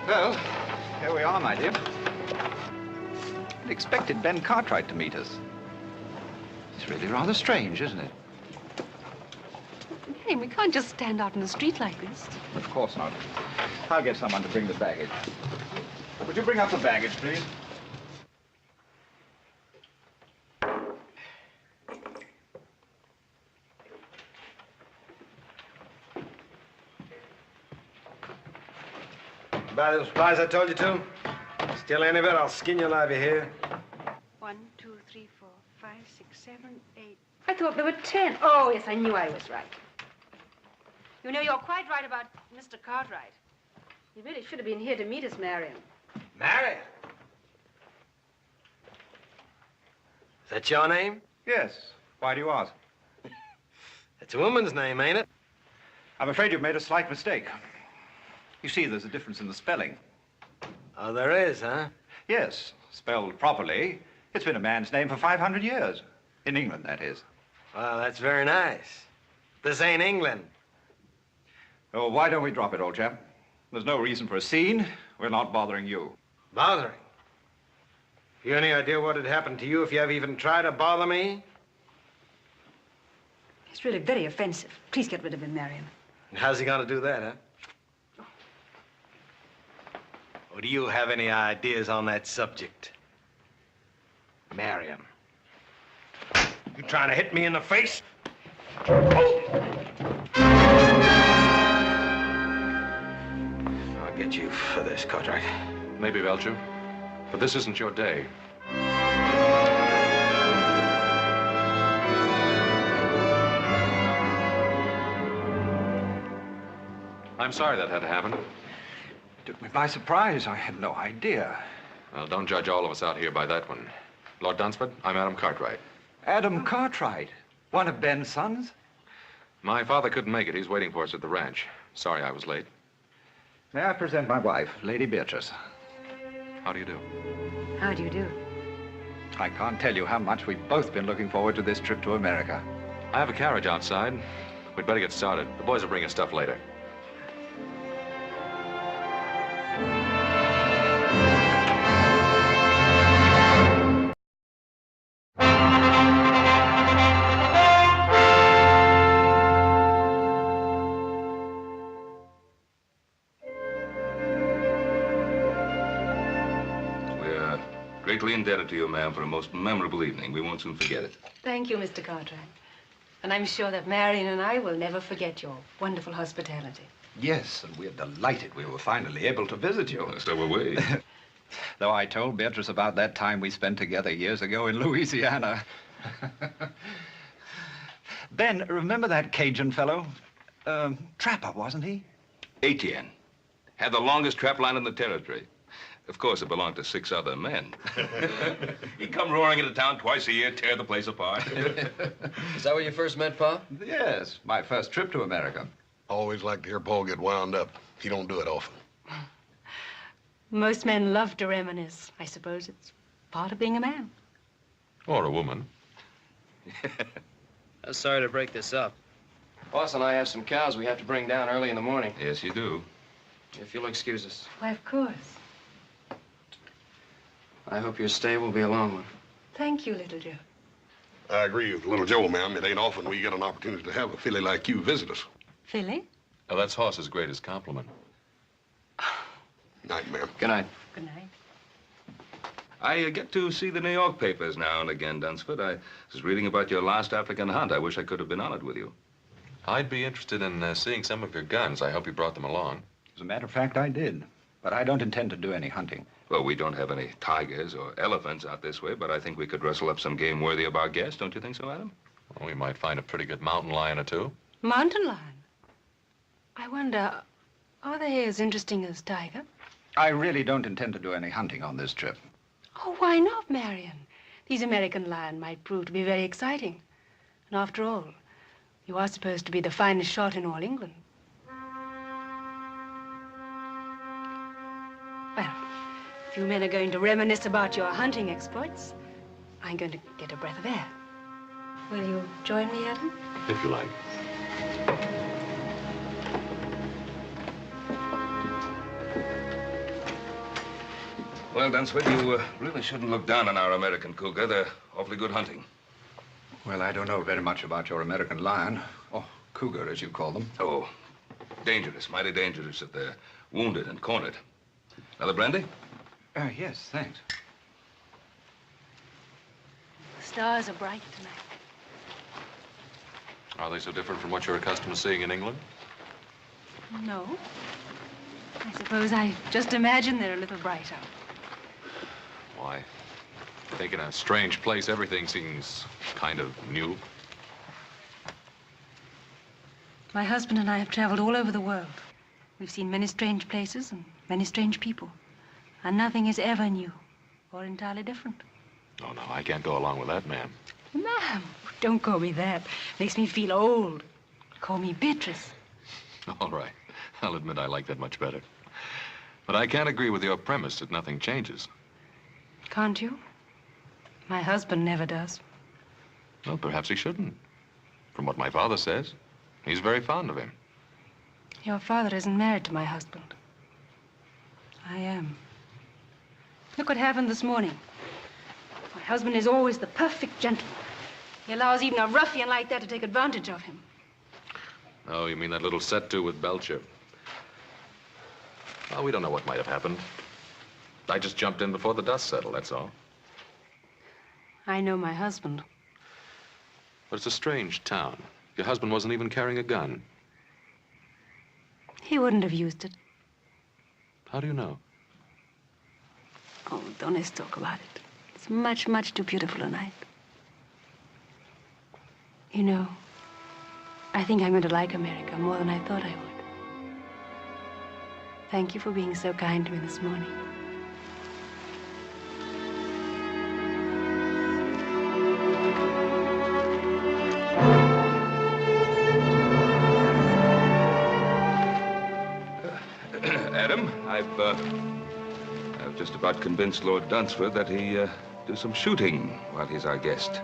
Well, here we are, my dear. I expected Ben Cartwright to meet us. It's really rather strange, isn't it? Hey, we can't just stand out in the street like this. Of course not. I'll get someone to bring the baggage. Would you bring up the baggage, please? Buy those supplies I told you to? Steal any of it, I'll skin you alive, you hear? 1, 2, 3, 4, 5, 6, 7, 8. I thought there were 10. Oh, yes, I knew I was right. You know, you're quite right about Mr. Cartwright. He really should have been here to meet us, Marion. Marion? Is that your name? Yes. Why do you ask? It's a woman's name, ain't it? I'm afraid you've made a slight mistake. You see, there's a difference in the spelling. Oh, there is, huh? Yes, spelled properly, it's been a man's name for 500 years. In England, that is. Well, that's very nice. This ain't England. Oh, why don't we drop it, old chap? There's no reason for a scene. We're not bothering you. Bothering? You any idea what would happen to you if you ever even tried to bother me? He's really very offensive. Please get rid of him, Marion. And how's he gonna do that, huh? Or do you have any ideas on that subject? Marion. You trying to hit me in the face? Oh. I'll get you for this, Cartwright. Maybe, Belcher, but this isn't your day. I'm sorry that had to happen. Took me by surprise. I had no idea. Well, don't judge all of us out here by that one. Lord Dunsford, I'm Adam Cartwright. Adam Cartwright? One of Ben's sons? My father couldn't make it. He's waiting for us at the ranch. Sorry I was late. May I present my wife, Lady Beatrice? How do you do? How do you do? I can't tell you how much we've both been looking forward to this trip to America. I have a carriage outside. We'd better get started. The boys will bring us stuff later. Greatly indebted to you, ma'am, for a most memorable evening. We won't soon forget it. Thank you, Mr. Cartwright. And I'm sure that Marion and I will never forget your wonderful hospitality. Yes, and we're delighted we were finally able to visit you. So were we. Though I told Beatrice about that time we spent together years ago in Louisiana. Ben, remember that Cajun fellow? Trapper, wasn't he? Etienne. Had the longest trap line in the territory. Of course, it belonged to 6 other men. He'd come roaring into town twice a year, tear the place apart. Is that where you first met Pa? Yes, my first trip to America. Always like to hear Paul get wound up. He don't do it often. Most men love to reminisce. I suppose it's part of being a man. Or a woman. I'm sorry to break this up. Boss and I have some cows we have to bring down early in the morning. Yes, you do. If you'll excuse us. Why, of course. I hope your stay will be a long one. Thank you, little Joe. I agree with little Joe, ma'am. It ain't often we get an opportunity to have a filly like you visit us. Philly? Now, that's Hoss's greatest compliment. Night, ma'am. Good night. Good night. I get to see the New York papers now and again, Dunsford. I was reading about your last African hunt. I wish I could have been on it with you. I'd be interested in seeing some of your guns. I hope you brought them along. As a matter of fact, I did. But I don't intend to do any hunting. Well, we don't have any tigers or elephants out this way, but I think we could rustle up some game worthy of our guest. Don't you think so, Adam? Well, we might find a pretty good mountain lion or two. Mountain lion? I wonder, are they as interesting as tiger? I really don't intend to do any hunting on this trip. Oh, why not, Marion? These American lion might prove to be very exciting. And after all, you are supposed to be the finest shot in all England. If you men are going to reminisce about your hunting exploits, I'm going to get a breath of air. Will you join me, Adam? If you like. Well, Dunsford, you really shouldn't look down on our American cougar. They're awfully good hunting. Well, I don't know very much about your American lion, or cougar, as you call them. Oh, dangerous, mighty dangerous if they're wounded and cornered. Another brandy? Yes, thanks. The stars are bright tonight. Are they so different from what you're accustomed to seeing in England? No. I suppose I just imagine they're a little brighter. Why? I think in a strange place, everything seems kind of new. My husband and I have traveled all over the world. We've seen many strange places and many strange people. And nothing is ever new or entirely different. Oh, no, I can't go along with that, ma'am. Ma'am, don't call me that. Makes me feel old. Call me Beatrice. All right. I'll admit I like that much better. But I can't agree with your premise that nothing changes. Can't you? My husband never does. Well, perhaps he shouldn't. From what my father says, he's very fond of him. Your father isn't married to my husband. I am. Look what happened this morning. My husband is always the perfect gentleman. He allows even a ruffian like that to take advantage of him. Oh, you mean that little set-to with Belcher? Well, we don't know what might have happened. I just jumped in before the dust settled, that's all. I know my husband. But it's a strange town. Your husband wasn't even carrying a gun. He wouldn't have used it. How do you know? Oh, don't let's talk about it. It's much, much too beautiful a night. You know, I think I'm going to like America more than I thought I would. Thank you for being so kind to me this morning. Adam, I've just about convinced Lord Dunsford that he do some shooting while he's our guest.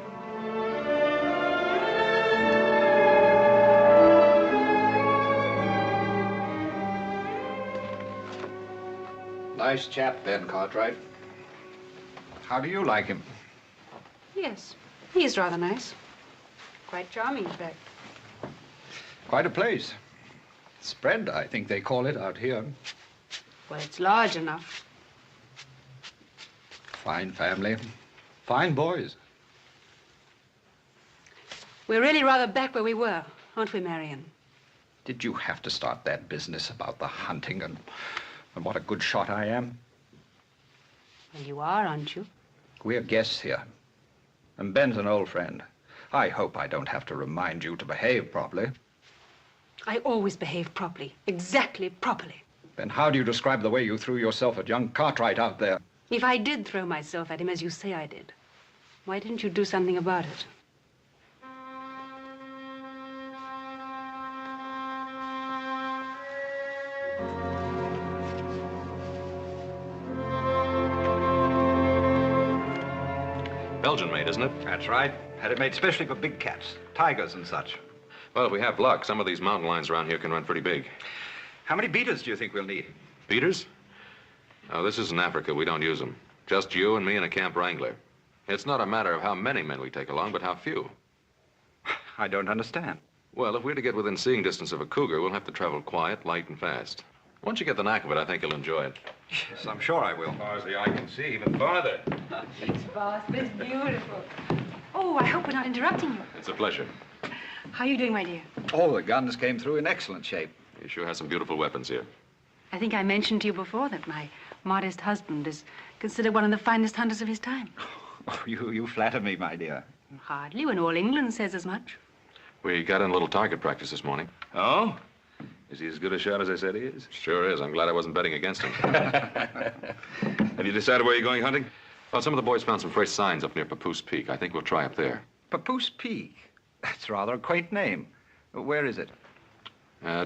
Nice chap, Ben Cartwright. How do you like him? Yes, he's rather nice. Quite charming, in fact. Quite a place. Spread, I think they call it out here. Well, it's large enough. Fine family. Fine boys. We're really rather back where we were, aren't we, Marion? Did you have to start that business about the hunting and what a good shot I am? Well, you are, aren't you? We're guests here. And Ben's an old friend. I hope I don't have to remind you to behave properly. I always behave properly. Exactly properly. Then how do you describe the way you threw yourself at young Cartwright out there? If I did throw myself at him, as you say I did, why didn't you do something about it? Belgian made, isn't it? That's right. Had it made specially for big cats, tigers and such. Well, if we have luck, some of these mountain lions around here can run pretty big. How many beaters do you think we'll need? Beaters? Oh, this isn't Africa. We don't use them. Just you and me and a camp wrangler. It's not a matter of how many men we take along, but how few. I don't understand. Well, if we're to get within seeing distance of a cougar, we'll have to travel quiet, light, and fast. Once you get the knack of it, I think you'll enjoy it. Yes, I'm sure I will. As far as the eye can see, even farther. It's vast, but it's beautiful. Oh, I hope we're not interrupting you. It's a pleasure. How are you doing, my dear? All the guns came through in excellent shape. You sure have some beautiful weapons here. I think I mentioned to you before that my modest husband is considered one of the finest hunters of his time. Oh, you flatter me, my dear. Hardly, when all England says as much. We got in a little target practice this morning. Oh? Is he as good a shot as I said he is? Sure is. I'm glad I wasn't betting against him. Have you decided where you're going hunting? Well, some of the boys found some fresh signs up near Papoose Peak. I think we'll try up there. Papoose Peak. That's rather a quaint name. Where is it?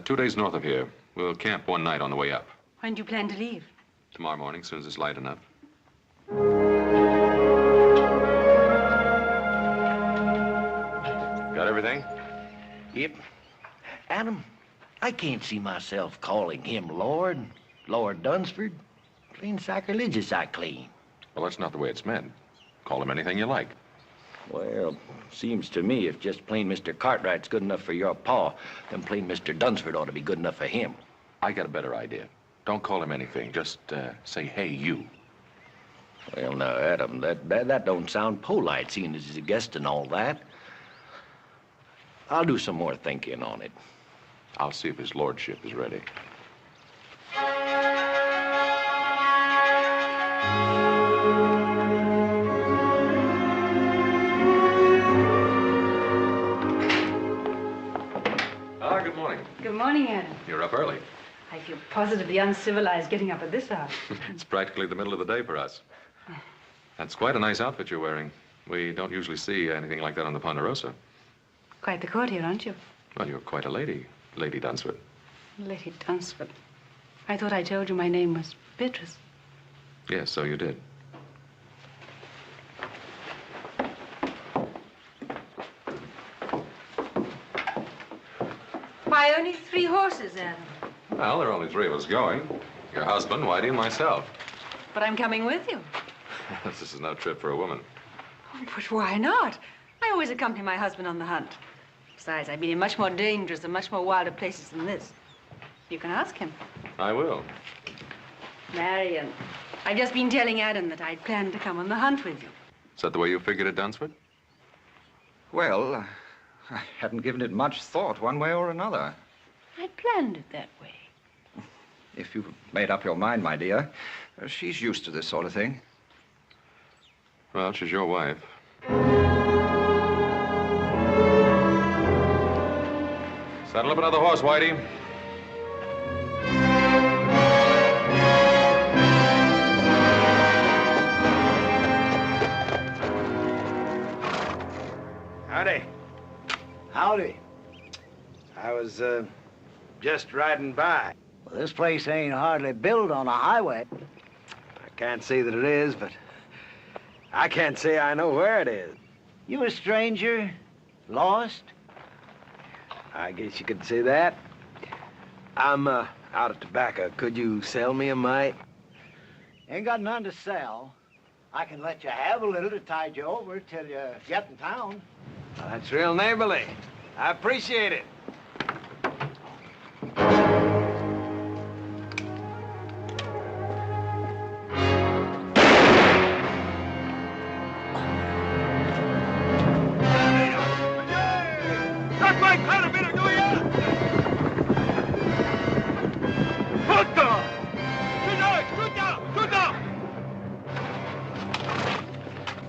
2 days north of here. We'll camp one night on the way up. When do you plan to leave? Tomorrow morning, as soon as it's light enough. Yep. Adam, I can't see myself calling him Lord Dunsford. Plain sacrilegious, I claim. Well, that's not the way it's meant. Call him anything you like. Well, seems to me if just plain Mr. Cartwright's good enough for your pa, then plain Mr. Dunsford ought to be good enough for him. I got a better idea. Don't call him anything. Just say, hey, you. Well, now, Adam, that don't sound polite, seeing as he's a guest and all that. I'll do some more thinking on it. I'll see if his lordship is ready. Good morning. Good morning, Adam. You're up early. I feel positively uncivilized getting up at this hour. It's practically the middle of the day for us. That's quite a nice outfit you're wearing. We don't usually see anything like that on the Ponderosa. Quite the courtier, aren't you? Well, you're quite a lady, Lady Dunsford. Lady Dunsford. I thought I told you my name was Beatrice. Yes, so you did. Why, only 3 horses, Adam? Well, there are only 3 of us going. Your husband, Whitey, and myself. But I'm coming with you. This is no trip for a woman. Oh, but why not? I always accompany my husband on the hunt. Besides, I've been in much more dangerous and much more wilder places than this. You can ask him. I will. Marion, I've just been telling Adam that I'd planned to come on the hunt with you. Is that the way you figured it, Dunsford? Well, I hadn't given it much thought one way or another. I planned it that way. If you've made up your mind, my dear, she's used to this sort of thing. Well, she's your wife. Saddle up another horse, Whitey. Howdy. Howdy. I was, just riding by. Well, this place ain't hardly built on a highway. I can't say that it is, but I can't say I know where it is. You a stranger? Lost? I guess you could say that. I'm, out of tobacco. Could you sell me a mite? Ain't got none to sell. I can let you have a little to tide you over till you get in town. Well, that's real neighborly. I appreciate it.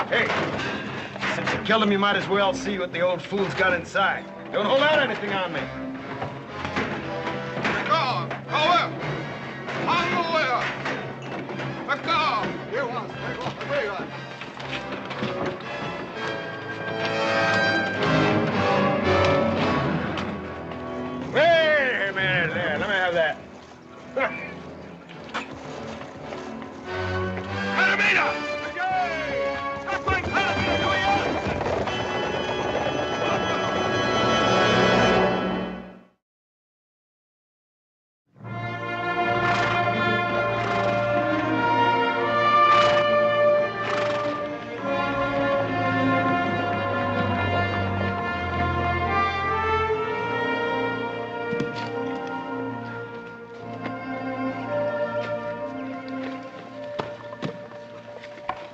Hey, since you killed him, you might as well see what the old fool's got inside. Don't hold out anything on me. Wait a minute there. Let me have that.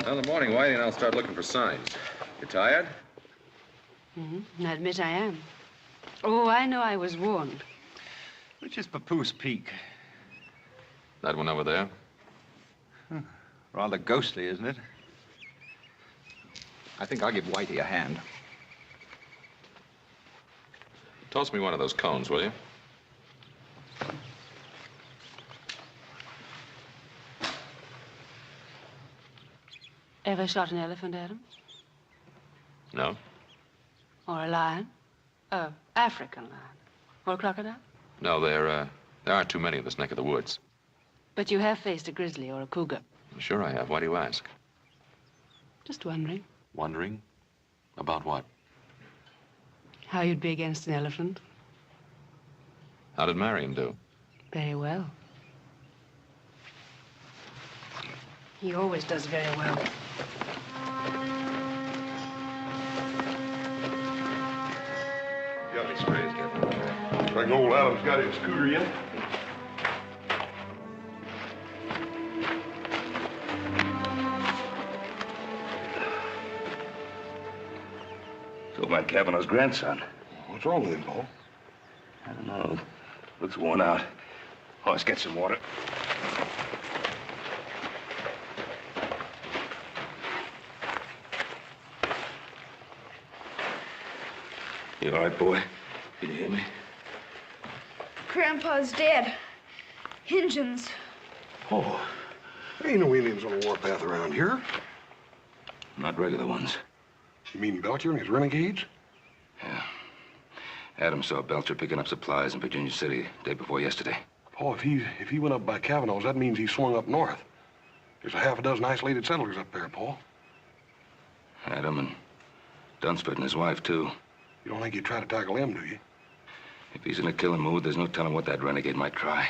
Well, in the morning, Whitey and I'll start looking for signs. You tired? Mm-hmm. I admit I am. Oh, I know I was warned. Which is Papoose Peak? That one over there? Rather ghostly, isn't it? I think I'll give Whitey a hand. Toss me one of those cones, will you? Ever shot an elephant, Adam? No. Or a lion? African lion? Or a crocodile? No, there aren't too many in this neck of the woods. But you have faced a grizzly or a cougar. Sure I have. Why do you ask? Just wondering. Wondering? About what? How you'd be against an elephant. How did Marion do? Very well. He always does very well. You got any sprays, Captain? Looks like old Adam's got his scooter yet. So about Kavanaugh's grandson. What's wrong with him, Paul? I don't know. Looks worn out. Oh, let's get some water. You all right, boy? Can you hear me? Grandpa's dead. Injuns. Oh, there ain't no Indians on the warpath around here. Not regular ones. You mean Belcher and his renegades? Yeah. Adam saw Belcher picking up supplies in Virginia City day before yesterday. Paul, if he went up by Kavanaugh's, that means he swung up north. There's a half a dozen isolated settlers up there, Paul. Adam and Dunsford and his wife, too. You don't think he'd try to tackle them, do you? If he's in a killing mood, there's no telling what that renegade might try.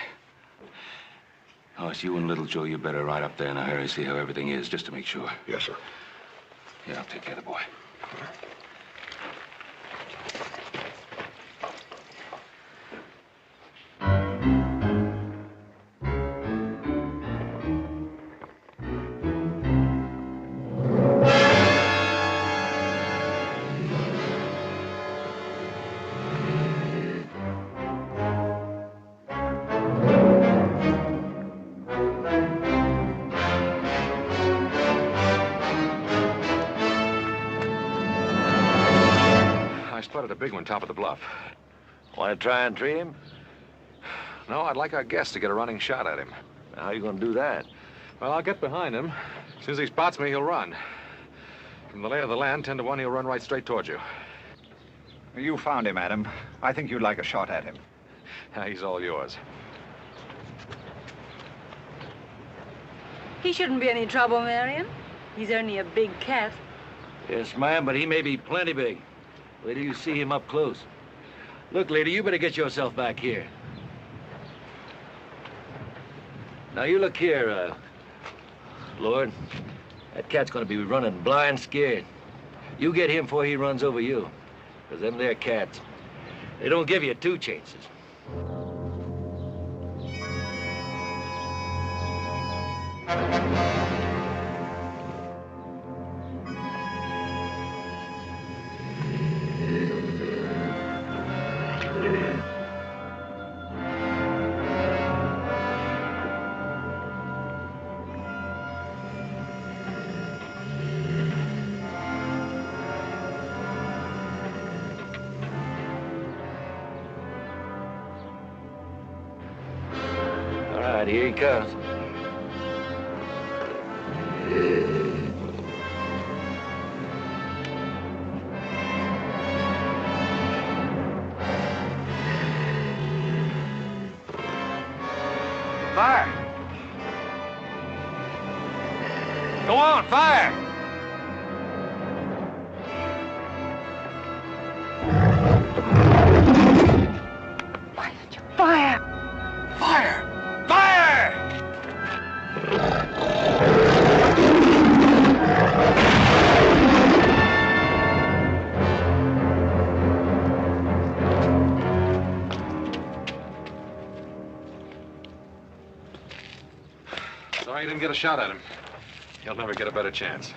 Oh, it's you and Little Joe. You better ride up there in a hurry, see how everything is, just to make sure. Yes, sir. Yeah, I'll take care of the boy. A big one top of the bluff. Want to try and tree him? No, I'd like our guest to get a running shot at him. How are you going to do that? Well, I'll get behind him. As soon as he spots me, he'll run. From the lay of the land, 10 to 1, he'll run right straight towards you. You found him, Adam. I think you'd like a shot at him. He's all yours. He shouldn't be any trouble, Marion. He's only a big cat. Yes, ma'am, but he may be plenty big. Wait till you see him up close. Look, lady, you better get yourself back here. Now, you look here, Lord. That cat's gonna be running blind scared. You get him before he runs over you. Because them there cats, they don't give you two chances. Here he comes. Fire! Go on, fire! Why did you fire? Fire! Fire! Sorry you didn't get a shot at him. He'll never get a better chance.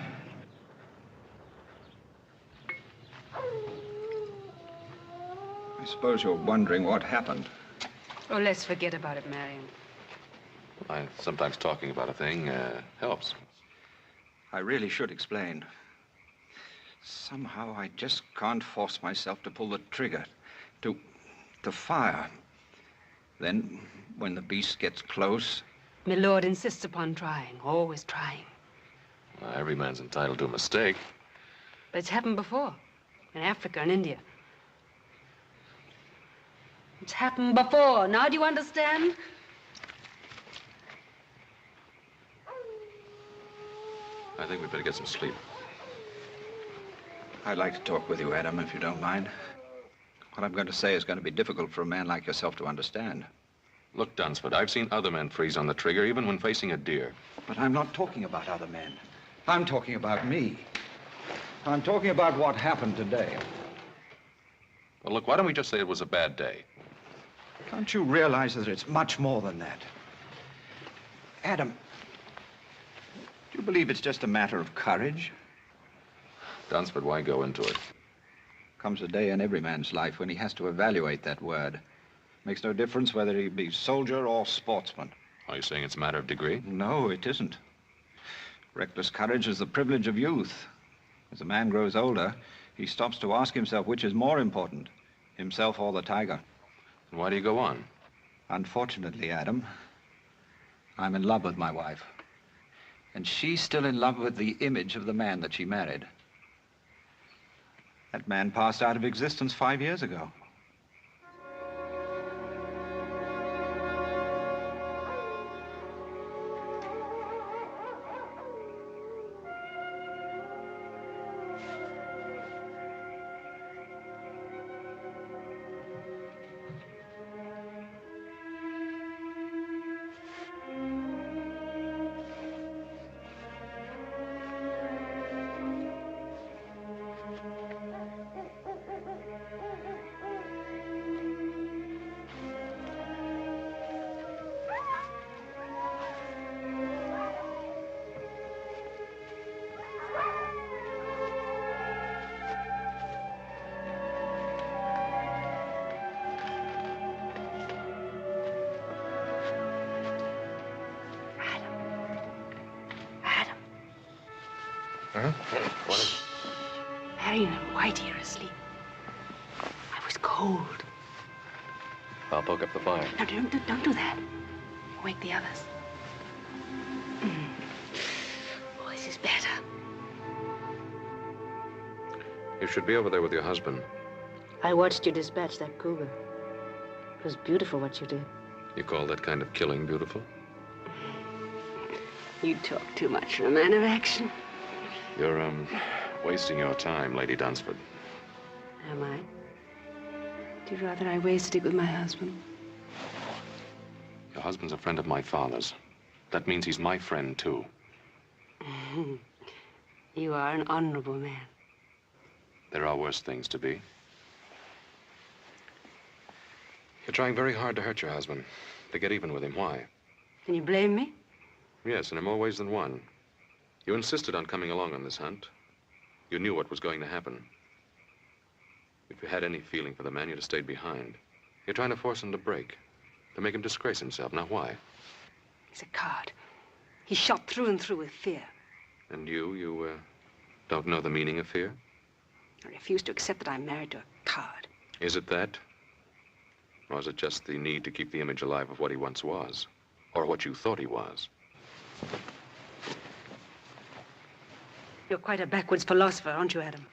I suppose you're wondering what happened. Oh, let's forget about it, Marion. Sometimes talking about a thing helps. I really should explain. Somehow I just can't force myself to pull the trigger, to fire. Then, when the beast gets close... My lord insists upon trying, always trying. Well, every man's entitled to a mistake. But it's happened before, in Africa and India. It's happened before. Now do you understand? I think we'd better get some sleep. I'd like to talk with you, Adam, if you don't mind. What I'm going to say is going to be difficult for a man like yourself to understand. Look, Dunsford, I've seen other men freeze on the trigger, even when facing a deer. But I'm not talking about other men. I'm talking about me. I'm talking about what happened today. Well, look, why don't we just say it was a bad day? Can't you realize that it's much more than that? Adam, do you believe it's just a matter of courage? Dunsford, why go into it? Comes a day in every man's life when he has to evaluate that word. Makes no difference whether he be soldier or sportsman. Are you saying it's a matter of degree? No, it isn't. Reckless courage is the privilege of youth. As a man grows older, he stops to ask himself which is more important, himself or the tiger. And why do you go on? Unfortunately, Adam, I'm in love with my wife. And she's still in love with the image of the man that she married. That man passed out of existence 5 years ago. Huh? What is... Marion and Whitey are asleep. I was cold. I'll poke up the fire. No, don't do that. Wake the others. Oh, this is better. You should be over there with your husband. I watched you dispatch that cougar. It was beautiful what you did. You call that kind of killing beautiful? You talk too much for a man of action. You're, wasting your time, Lady Dunsford. Am I? Do you rather I wasted it with my husband? Your husband's a friend of my father's. That means he's my friend, too. You are an honorable man. There are worse things to be. You're trying very hard to hurt your husband, to get even with him. Why? Can you blame me? Yes, and in more ways than one. You insisted on coming along on this hunt. You knew what was going to happen. If you had any feeling for the man, you'd have stayed behind. You're trying to force him to break, to make him disgrace himself. Now, why? He's a coward. He's shot through and through with fear. And you don't know the meaning of fear? I refuse to accept that I'm married to a coward. Is it that? Or is it just the need to keep the image alive of what he once was? Or what you thought he was? You're quite a backwards philosopher, aren't you, Adam?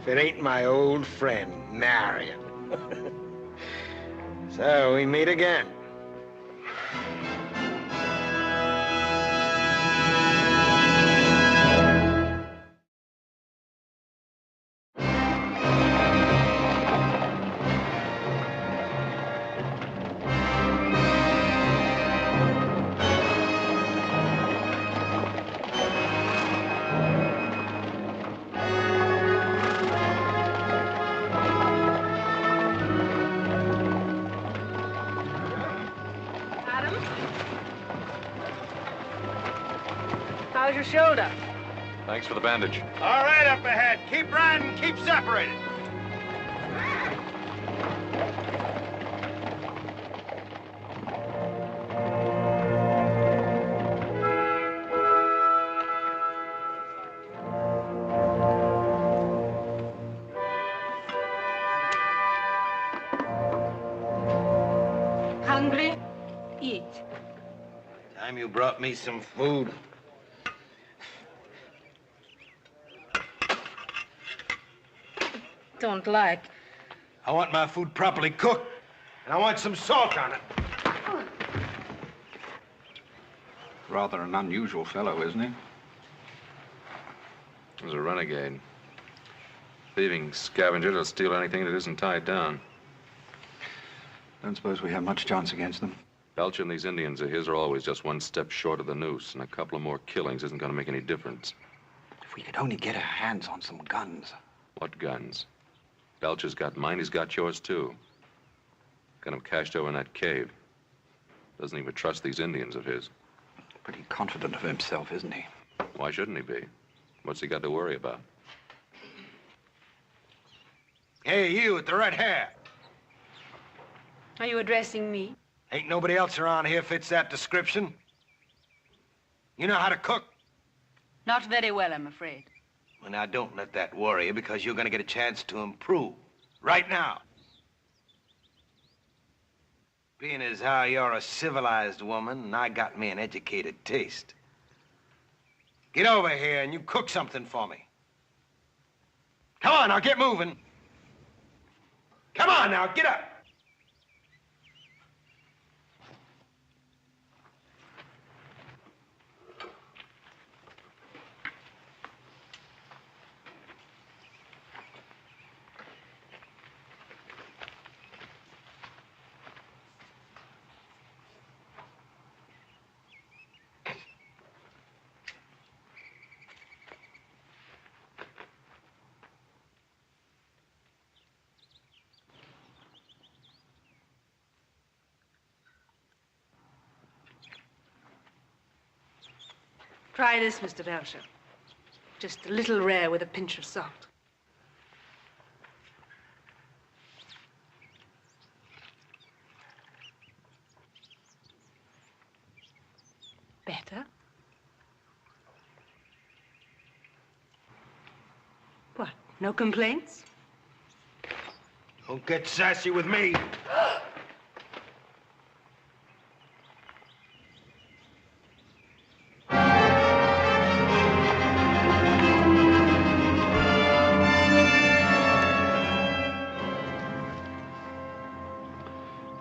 It ain't my old friend, Marion. So we meet again. How's your shoulder? Thanks for the bandage. All right, up ahead. Keep riding, keep separated. Hungry? Eat. Time you brought me some food. Don't like. I want my food properly cooked, and I want some salt on it. Rather an unusual fellow, isn't he? He's a renegade. Thieving scavenger will steal anything that isn't tied down. Don't suppose we have much chance against them. Belcher and these Indians of his are always just one step short of the noose, and a couple of more killings isn't going to make any difference. If we could only get our hands on some guns. What guns? Belcher's got mine, he's got yours, too. Got him cached over in that cave. Doesn't even trust these Indians of his. Pretty confident of himself, isn't he? Why shouldn't he be? What's he got to worry about? Hey, you with the red hair. Are you addressing me? Ain't nobody else around here fits that description. You know how to cook? Not very well, I'm afraid. Well, now, don't let that worry you, because you're going to get a chance to improve. Right now. Being as how you're a civilized woman, and I got me an educated taste. Get over here and you cook something for me. Come on, now, get moving. Come on, now, get up. Try this, Mr. Belcher. Just a little rare with a pinch of salt. Better? What, no complaints? Don't get sassy with me.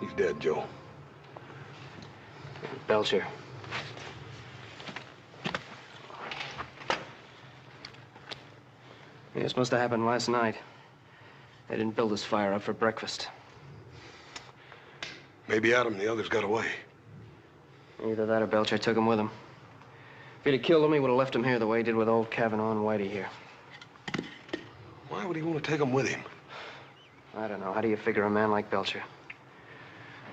He's dead, Joe. Belcher. Yeah, this must have happened last night. They didn't build this fire up for breakfast. Maybe Adam and the others got away. Either that or Belcher took him with him. If he'd have killed him, he would have left him here the way he did with old Kavanaugh and Whitey here. Why would he want to take them with him? I don't know. How do you figure a man like Belcher?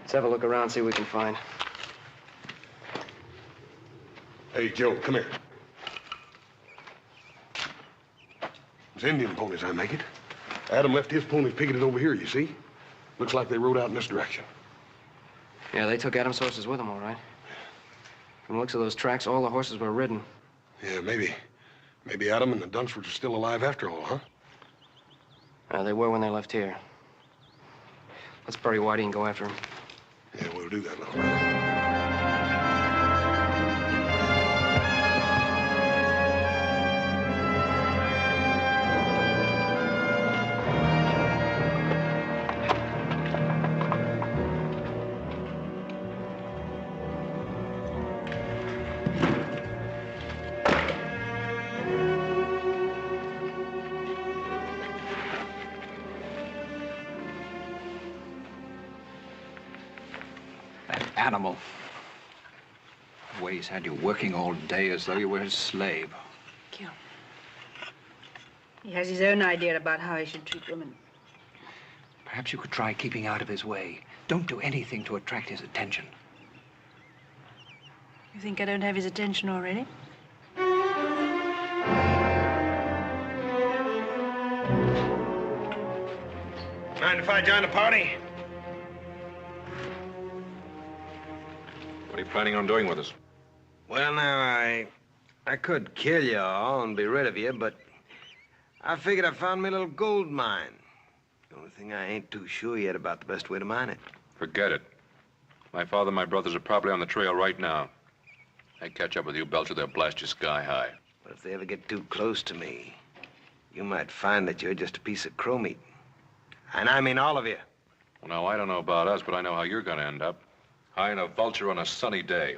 Let's have a look around, see what we can find. Hey, Joe, come here. It's Indian ponies, I make it. Adam left his ponies picketed over here, you see? Looks like they rode out in this direction. Yeah, they took Adam's horses with them, all right. From the looks of those tracks, all the horses were ridden. Yeah, maybe. Maybe Adam and the Dunsfords are still alive after all, huh? They were when they left here. Let's bury Whitey and go after him. Yeah, we'll do that, little brother. Animal. The way he's had you working all day as though you were his slave. Kill. He has his own idea about how he should treat women. Perhaps you could try keeping out of his way. Don't do anything to attract his attention. You think I don't have his attention already? Mind if I join the party? What are you planning on doing with us? Well, now, I could kill you all and be rid of you, but I figured I found me a little gold mine. The only thing I ain't too sure yet about the best way to mine it. Forget it. My father and my brothers are probably on the trail right now. They catch up with you, Belcher, they'll blast you sky high. But if they ever get too close to me, you might find that you're just a piece of crow meat. And I mean all of you. Well, now, I don't know about us, but I know how you're going to end up. High in a vulture on a sunny day.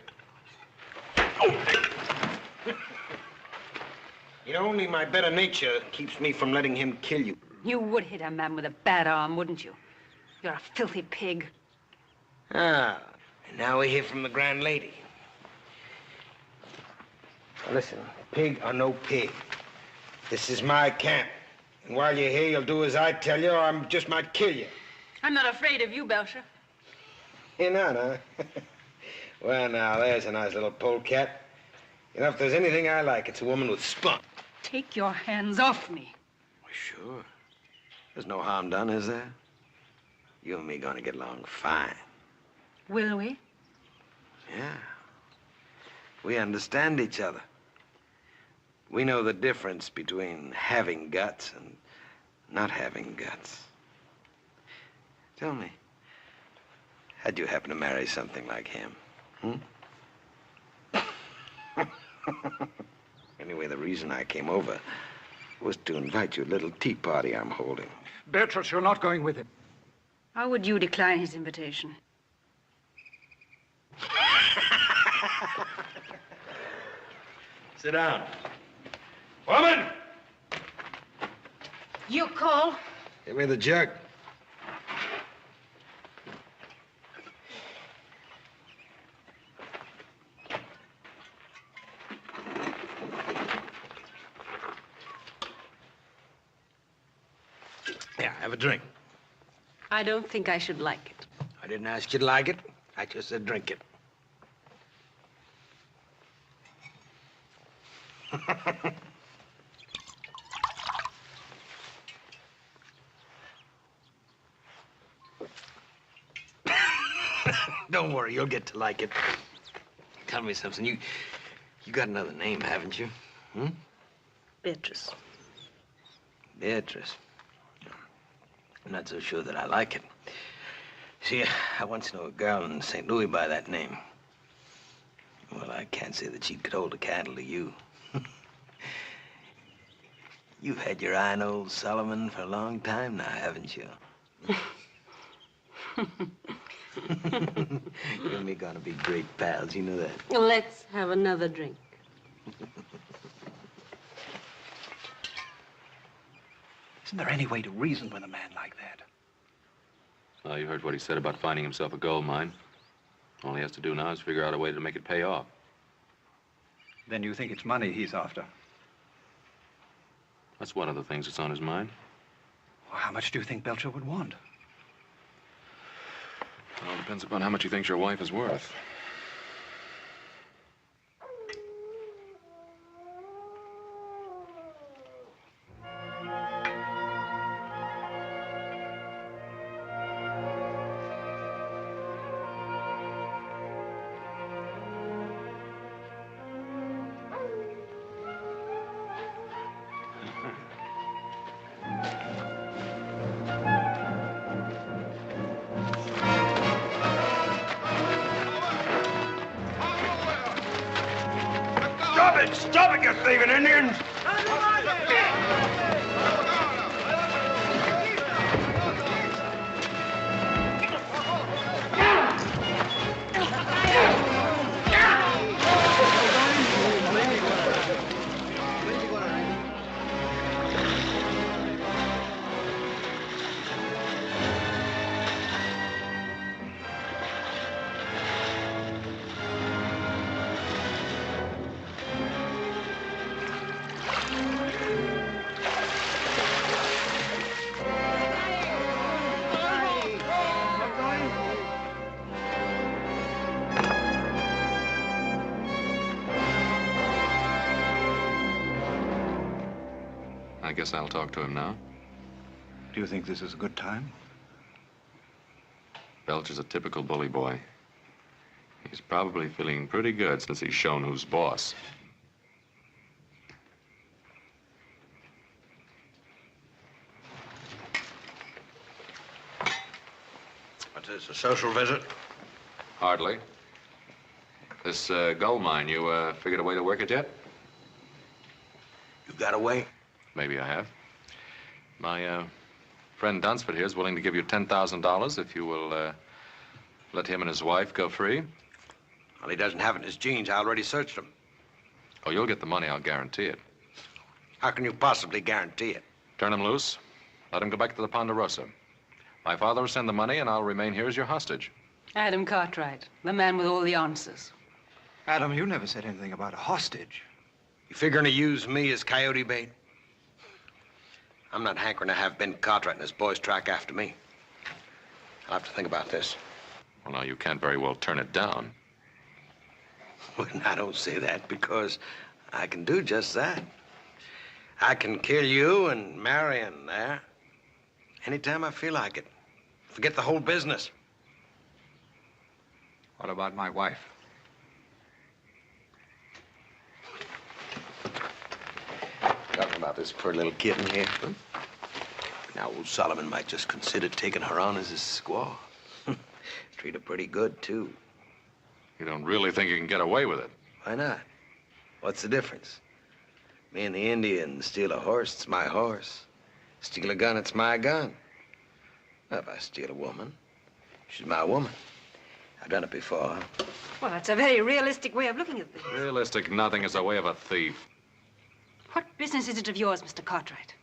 You know, only my better nature keeps me from letting him kill you. You would hit a man with a bad arm, wouldn't you? You're a filthy pig. Ah, and now we hear from the grand lady. Now listen, pig or no pig, this is my camp. And while you're here, you'll do as I tell you, or I just might kill you. I'm not afraid of you, Belcher. You're not, huh? Well, now, there's a nice little polecat. You know, if there's anything I like, it's a woman with spunk. Take your hands off me. Well, sure. There's no harm done, is there? You and me gonna get along fine. Will we? Yeah. We understand each other. We know the difference between having guts and not having guts. Tell me, how'd you happen to marry something like him? Anyway, the reason I came over was to invite you to a little tea party I'm holding. Beatrice, you're not going with him. How would you decline his invitation? Sit down. Woman! You call? Give me the jug. Yeah, have a drink. I don't think I should like it. I didn't ask you to like it. I just said drink it. Don't worry, you'll get to like it. Tell me something. You got another name, haven't you? Beatrice. Beatrice. I'm not so sure that I like it. See, I once knew a girl in St. Louis by that name. Well, I can't say that she could hold a candle to you. You've had your eye on old Solomon for a long time now, haven't you? You and me gonna be great pals, you know that? Let's have another drink. Isn't there any way to reason with a man like that? Well, you heard what he said about finding himself a gold mine. All he has to do now is figure out a way to make it pay off. Then you think it's money he's after? That's one of the things that's on his mind. Well, how much do you think Belcher would want? It all depends upon how much he thinks your wife is worth. Stop it, you thieving Indians! I guess I'll talk to him now. Do you think this is a good time? Belcher's a typical bully boy. He's probably feeling pretty good since he's shown who's boss. What's this, a social visit? Hardly. This gold mine, you figured a way to work it yet? You got away? Maybe I have. My friend Dunsford here is willing to give you $10,000 if you will let him and his wife go free. Well, he doesn't have it in his jeans. I already searched them. Oh, you'll get the money, I'll guarantee it. How can you possibly guarantee it? Turn him loose. Let him go back to the Ponderosa. My father will send the money, and I'll remain here as your hostage. Adam Cartwright, the man with all the answers. Adam, you never said anything about a hostage. You figuring to use me as coyote bait? I'm not hankering to have Ben Cartwright and his boys track after me. I'll have to think about this. Well, now, you can't very well turn it down. Well, I don't say that because I can do just that. I can kill you and Marion there anytime I feel like it. Forget the whole business. What about my wife? Talking about this poor little kitten here. Huh? Now, old Solomon might just consider taking her on as his squaw. Treat her pretty good, too. You don't really think you can get away with it? Why not? What's the difference? Me and the Indian steal a horse, it's my horse. Steal a gun, it's my gun. Well, if I steal a woman, she's my woman. I've done it before. Well, that's a very realistic way of looking at things. Realistic nothing is the way of a thief. What business is it of yours, Mr. Cartwright?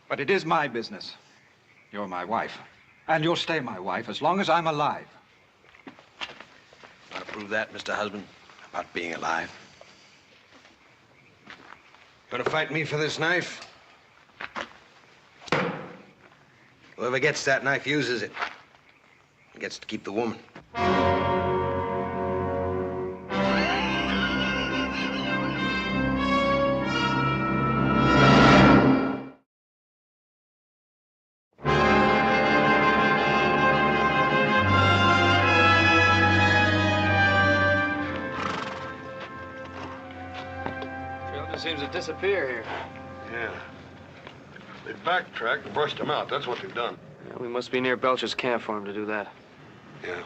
But it is my business. You're my wife. And you'll stay my wife as long as I'm alive. Want to prove that, Mr. Husband? About being alive? Gonna fight me for this knife? Whoever gets that knife uses it. He gets to keep the woman. Seems to disappear here. Yeah. They backtracked and brushed him out. That's what they've done. Yeah, we must be near Belcher's camp for him to do that. Yeah.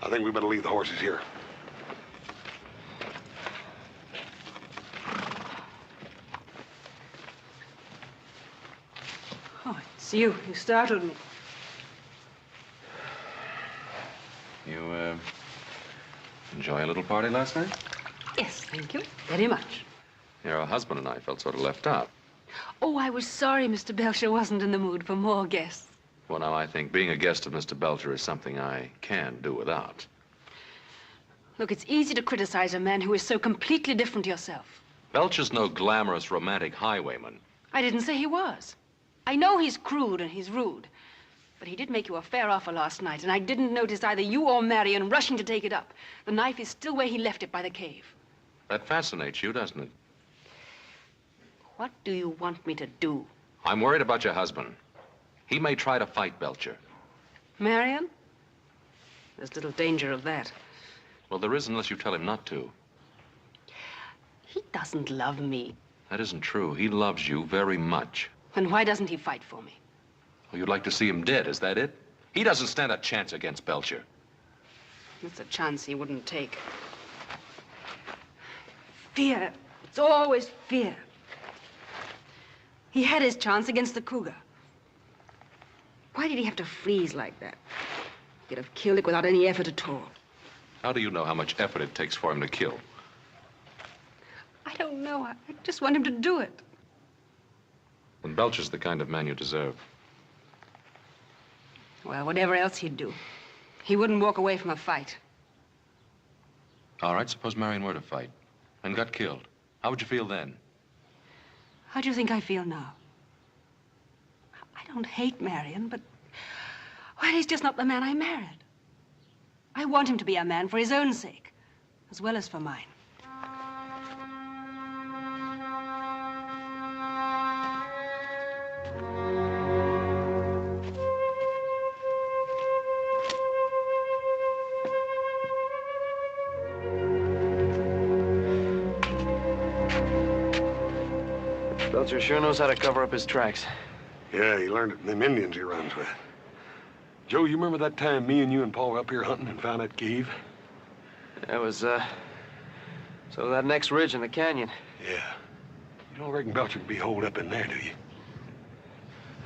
I think we better leave the horses here. Oh, it's you. You startled me. You, enjoy a little party last night? Yes, thank you. Very much. Your husband and I felt sort of left out. Oh, I was sorry Mr. Belcher wasn't in the mood for more guests. Well, now, I think being a guest of Mr. Belcher is something I can do without. Look, it's easy to criticize a man who is so completely different to yourself. Belcher's no glamorous, romantic highwayman. I didn't say he was. I know he's crude and he's rude. But he did make you a fair offer last night, and I didn't notice either you or Marion rushing to take it up. The knife is still where he left it by the cave. That fascinates you, doesn't it? What do you want me to do? I'm worried about your husband. He may try to fight Belcher. Marion? There's little danger of that. Well, there is unless you tell him not to. He doesn't love me. That isn't true. He loves you very much. Then why doesn't he fight for me? Well, you'd like to see him dead, is that it? He doesn't stand a chance against Belcher. It's a chance he wouldn't take. Fear. It's always fear. He had his chance against the cougar. Why did he have to freeze like that? He could have killed it without any effort at all. How do you know how much effort it takes for him to kill? I don't know. I just want him to do it. Then Belcher's the kind of man you deserve. Well, whatever else he'd do, he wouldn't walk away from a fight. All right, suppose Marion were to fight and got killed. How would you feel then? How do you think I feel now? I don't hate Marion, but... well, he's just not the man I married. I want him to be a man for his own sake, as well as for mine. Belcher sure knows how to cover up his tracks. Yeah, he learned it from them Indians he runs with. Joe, you remember that time me and you and Paul were up here hunting and found that cave? That was, so that next ridge in the canyon. Yeah. You don't reckon Belcher could be holed up in there, do you?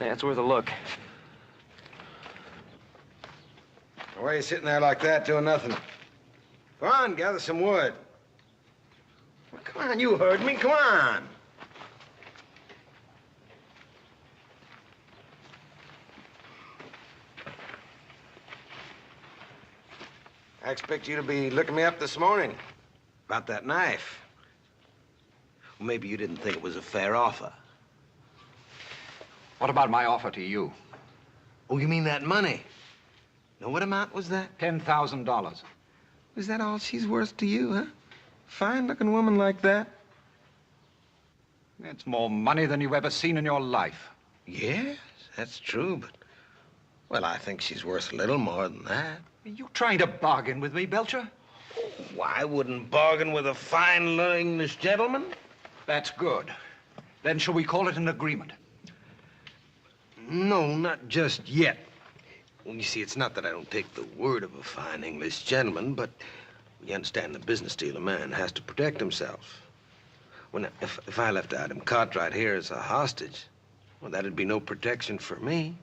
Yeah, it's worth a look. Why are you sitting there like that doing nothing? Go on, gather some wood. Well, come on, you heard me. Come on. I expect you to be looking me up this morning about that knife. Well, maybe you didn't think it was a fair offer. What about my offer to you? Oh, you mean that money? Now, what amount was that? $10,000. Is that all she's worth to you, huh? Fine-looking woman like that? It's more money than you've ever seen in your life. Yes, that's true, but... Well, I think she's worth a little more than that. Are you trying to bargain with me, Belcher? Oh, I wouldn't bargain with a fine English gentleman. That's good. Then shall we call it an agreement? No, not just yet. Well, you see, it's not that I don't take the word of a fine English gentleman, but you understand the business deal, a man has to protect himself. Well, now, if I left Adam Cartwright here as a hostage, well, that'd be no protection for me.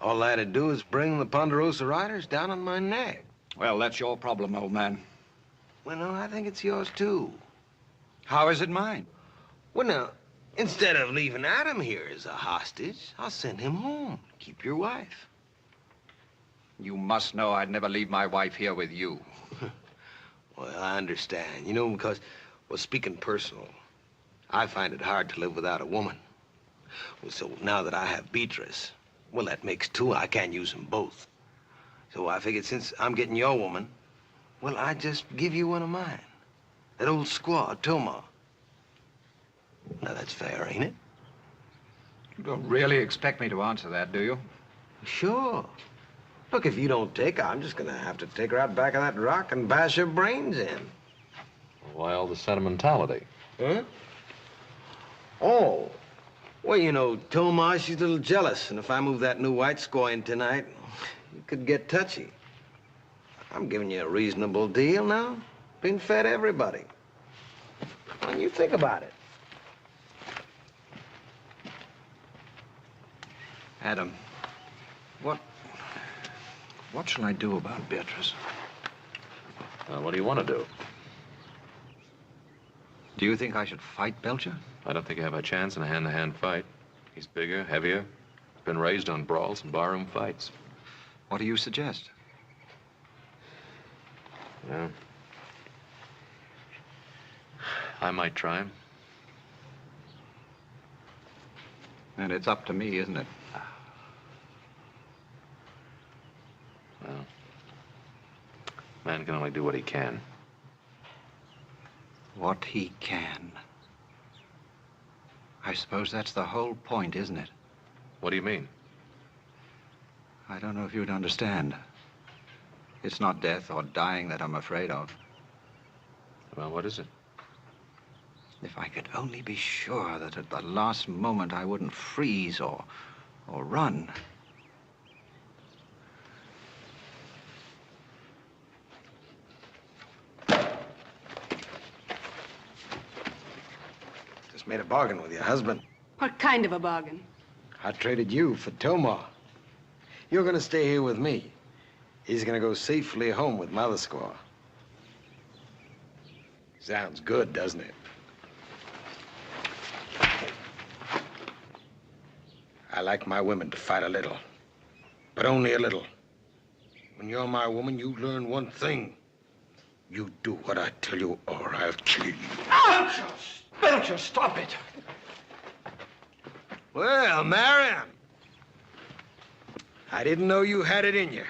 All I had to do is bring the Ponderosa Riders down on my neck. Well, that's your problem, old man. Well, no, I think it's yours, too. How is it mine? Well, now, instead of leaving Adam here as a hostage, I'll send him home. Keep your wife. You must know I'd never leave my wife here with you. Well, I understand. You know, because, well, speaking personal, I find it hard to live without a woman. Well, so now that I have Beatrice, well, that makes two. I can't use them both. So I figured since I'm getting your woman, well, I just give you one of mine. That old squaw, Toma. Now, that's fair, ain't it? You don't really expect me to answer that, do you? Sure. Look, if you don't take her, I'm just gonna have to take her out back of that rock and bash her brains in. Why all the sentimentality? Huh? Oh. Well, you know, Toma, she's a little jealous, and if I move that new white squaw in tonight, it could get touchy. I'm giving you a reasonable deal now. Being fed everybody. When you think about it. Adam, what shall I do about Beatrice? What do you want to do? Do you think I should fight Belcher? I don't think you have a chance in a hand-to-hand fight. He's bigger, heavier, been raised on brawls and barroom fights. What do you suggest? Well, I might try him. And it's up to me, isn't it? Well, man can only do what he can. What he can. I suppose that's the whole point, isn't it? What do you mean? I don't know if you'd understand. It's not death or dying that I'm afraid of. Well, what is it? If I could only be sure that at the last moment I wouldn't freeze or run. Just made a bargain with your husband. What kind of a bargain? I traded you for Toma. You're gonna stay here with me. He's gonna go safely home with Mother Squaw. Sounds good, doesn't it? I like my women to fight a little, but only a little. When you're my woman, you learn one thing. You do what I tell you, or I'll kill you. Belcher, stop it! Well, Marion, I didn't know you had it in you.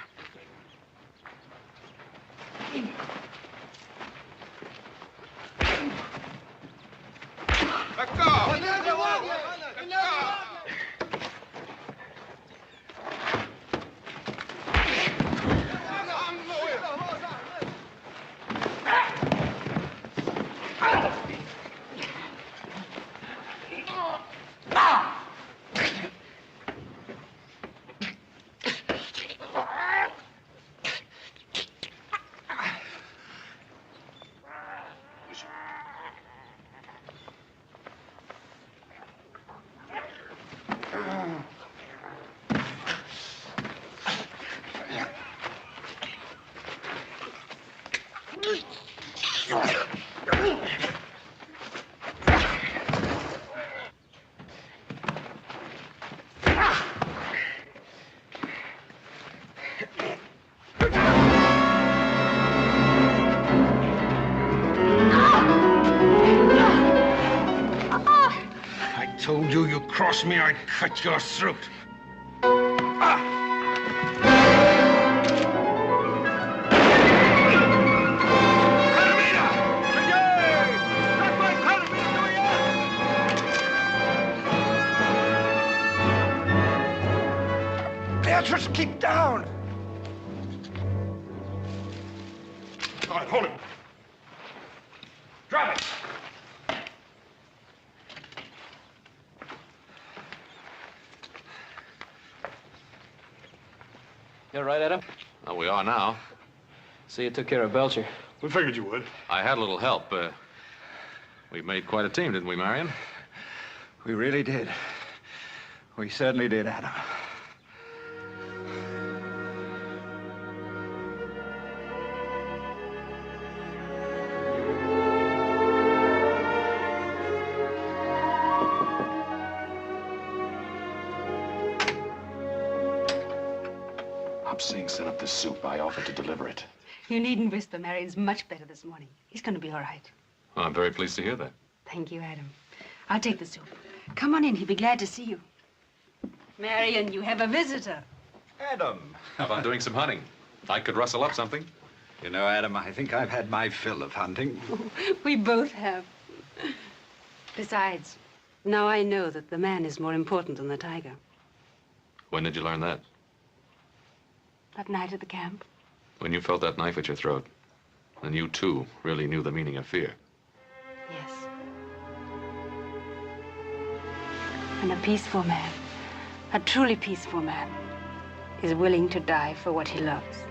Let go! Let go! cross me, I'd cut your throat. Beatrice, keep down! All right, hold him. Drop it. You all right, Adam? Well, we are now. See, you took care of Belcher. We figured you would. I had a little help. We made quite a team, didn't we, Marion? We really did. We certainly did, Adam. Hobsing sent up the soup. I offered to deliver it. You needn't whisper. Marion's much better this morning. He's going to be all right. Well, I'm very pleased to hear that. Thank you, Adam. I'll take the soup. Come on in. He'll be glad to see you. Marion, you have a visitor. Adam. How about doing some hunting? I could rustle up something. You know, Adam, I think I've had my fill of hunting. We both have. Besides, now I know that the man is more important than the tiger. When did you learn that? That night at the camp. When you felt that knife at your throat. And you, too, really knew the meaning of fear. Yes. And a peaceful man, a truly peaceful man, is willing to die for what he loves.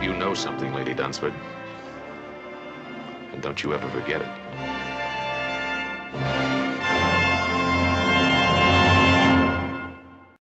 You know something, Lady Dunsford. And don't you ever forget it.